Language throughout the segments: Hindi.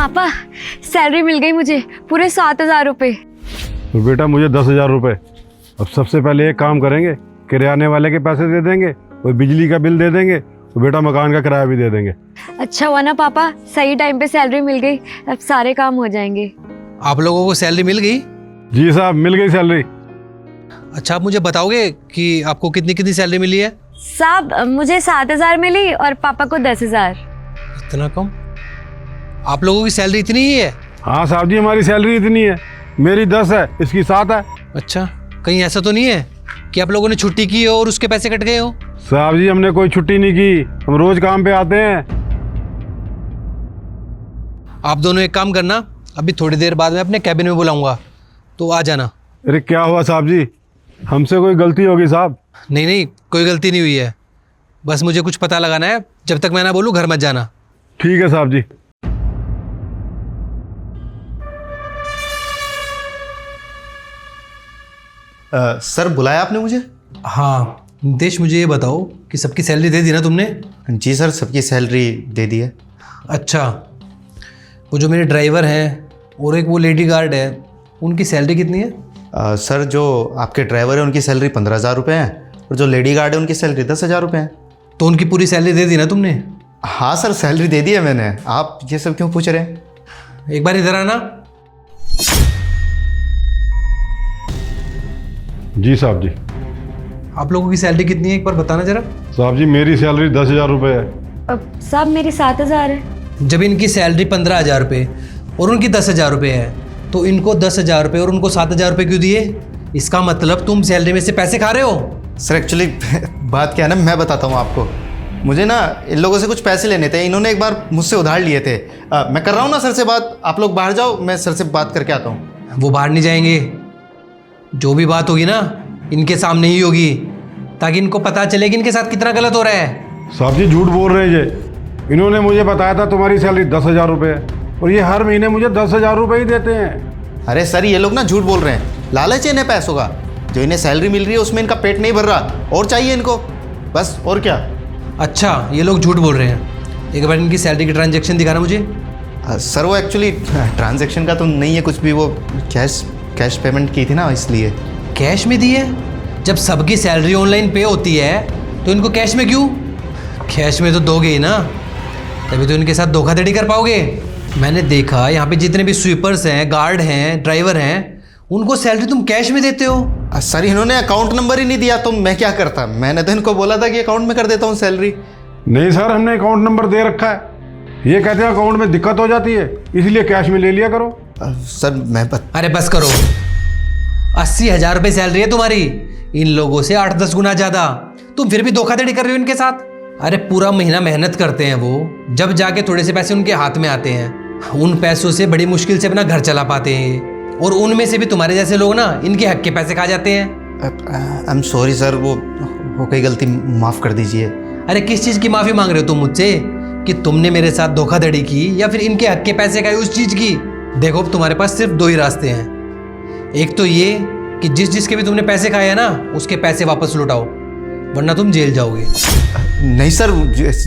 पापा सैलरी मिल गई मुझे, पूरे 7,000 रुपये। तो बेटा मुझे 10,000 रुपये। अब सबसे पहले एक काम करेंगे, किराने वाले के पैसे दे देंगे और बिजली का बिल दे देंगे, तो बेटा मकान का किराया भी दे देंगे। अच्छा हुआ ना पापा, सही टाइम पे सैलरी मिल गई, अब सारे काम हो जाएंगे। आप लोगों को सैलरी मिल गई? जी साहब, मिल गई सैलरी। अच्छा, आप मुझे बताओगे कि आपको कितनी कितनी सैलरी मिली है? साहब मुझे 7,000 मिली और पापा को 10,000। इतना कम? आप लोगों की सैलरी इतनी ही है? हाँ साहब जी, हमारी सैलरी इतनी है। मेरी 10 है, इसकी 7 है। अच्छा, कहीं ऐसा तो नहीं है कि आप लोगों ने छुट्टी की हो और उसके पैसे कट गए हो? साहब जी, हमने कोई छुट्टी नहीं की, हम रोज काम पे आते हैं। आप दोनों एक काम करना, अभी थोड़ी देर बाद मैं अपने कैबिन में बुलाऊंगा, तो आ जाना। अरे क्या हुआ साहब जी, हमसे कोई गलती होगी साहब? नहीं नहीं, कोई गलती नहीं हुई है, बस मुझे कुछ पता लगाना है। जब तक मैं ना बोलूँ घर मत जाना। ठीक है साहब जी। सर बुलाया आपने मुझे? हाँ नितेश, मुझे ये बताओ कि सबकी सैलरी दे दी ना तुमने? जी सर, सबकी सैलरी दे दी है। अच्छा, वो जो मेरे ड्राइवर हैं और एक वो लेडी गार्ड है, उनकी सैलरी कितनी है? सर जो आपके ड्राइवर है उनकी सैलरी 15,000 रुपये है और जो लेडी गार्ड है उनकी सैलरी 10,000 रुपये है। तो उनकी पूरी सैलरी दे दी ना तुमने? हाँ सर, सैलरी दे दी है मैंने। आप ये सब क्यों पूछ रहे हैं? एक बार इधर आना। जी साहब जी। आप लोगों की सैलरी कितनी है, एक बार बताना जरा। साहब जी, मेरी सैलरी 10,000 रुपये है। अब साहब मेरी 7,000 है। जब इनकी सैलरी 15,000 रुपये और उनकी 10,000 रुपये है, तो इनको 10,000 रुपये और उनको 7,000 रुपये क्यों दिए? इसका मतलब तुम सैलरी में से पैसे खा रहे हो। सर एक्चुअली बात क्या है ना, मैं बताता हूँ आपको। मुझे ना इन लोगों से कुछ पैसे लेने थे, इन्होंने एक बार मुझसे उधार लिए थे। मैं कर रहा हूँ ना सर से बात, आप लोग बाहर जाओ, मैं सर से बात करके आता हूँ। वो बाहर नहीं जाएंगे, जो भी बात होगी ना इनके सामने ही होगी, ताकि इनको पता चले कि इनके साथ कितना गलत हो रहा है। साहब जी झूठ बोल रहे हैं ये। इन्होंने मुझे बताया था तुम्हारी सैलरी 10,000 रुपये है और ये हर महीने मुझे 10,000 रुपये ही देते हैं। अरे सर, ये लोग ना झूठ बोल रहे हैं, लालच है इन्हें पैसों का। जो इन्हें सैलरी मिल रही है उसमें इनका पेट नहीं भर रहा, और चाहिए इनको, बस और क्या। अच्छा, ये लोग झूठ बोल रहे हैं। एक बार इनकी सैलरी की ट्रांजैक्शन दिखाना मुझे। सर वो एक्चुअली ट्रांजैक्शन का तो नहीं है कुछ भी, वो कैश पेमेंट की थी ना, इसलिए। कैश में दी है? जब सबकी सैलरी ऑनलाइन पे होती है तो इनको कैश में क्यों? कैश में तो दोगे ही ना, तभी तो इनके साथ धोखाधड़ी कर पाओगे। मैंने देखा यहाँ पे जितने भी स्वीपर्स हैं, गार्ड हैं, ड्राइवर हैं, उनको सैलरी तुम कैश में देते हो। सर इन्होंने अकाउंट नंबर ही नहीं दिया, तो मैं क्या करता? मैंने तो इनको बोला था कि अकाउंट में कर देता हूँ सैलरी। नहीं सर, हमने अकाउंट नंबर दे रखा है। ये कहते हैं अकाउंट में दिक्कत हो जाती है, इसलिए कैश में ले लिया करो। सर मैं अरे बस करो, 80,000 रुपये सैलरी है तुम्हारी, इन लोगों से 8-10 गुना ज्यादा। तुम फिर भी धोखाधड़ी कर रहे हो इनके साथ। अरे पूरा महीना मेहनत करते हैं वो, जब जाके थोड़े से पैसे उनके हाथ में आते हैं, उन पैसों से बड़ी मुश्किल से अपना घर चला पाते हैं, और उनमें से भी तुम्हारे जैसे लोग ना इनके हक के पैसे खा जाते हैं। आई एम सॉरी सर, वो हो गई गलती, माफ़ कर दीजिए। अरे किस चीज़ की माफ़ी मांग रहे हो तुम मुझसे? कि तुमने मेरे साथ धोखाधड़ी की या फिर इनके हक के पैसे खाए उस चीज़ की? देखो तुम्हारे पास सिर्फ 2 ही रास्ते हैं। एक तो ये कि जिसके भी तुमने पैसे खाए हैं ना, उसके पैसे वापस लौटाओ, वरना तुम जेल जाओगे। नहीं सर,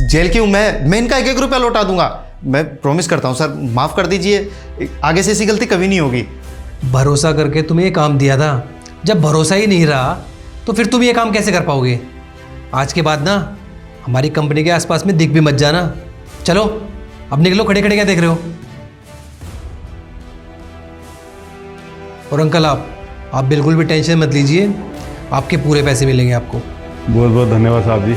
जेल क्यों? मैं इनका 1-1 रुपया लौटा दूंगा, मैं प्रॉमिस करता हूँ सर, माफ़ कर दीजिए। आगे से ऐसी गलती कभी नहीं होगी। भरोसा करके तुम्हें ये काम दिया था, जब भरोसा ही नहीं रहा तो फिर तुम ये काम कैसे कर पाओगे? आज के बाद ना हमारी कंपनी के आसपास में दिख भी मत जाना। चलो अब निकलो, खड़े खड़े क्या देख रहे हो? और अंकल आप बिल्कुल भी टेंशन मत लीजिए, आपके पूरे पैसे मिलेंगे आपको। बहुत बहुत धन्यवाद साहब जी।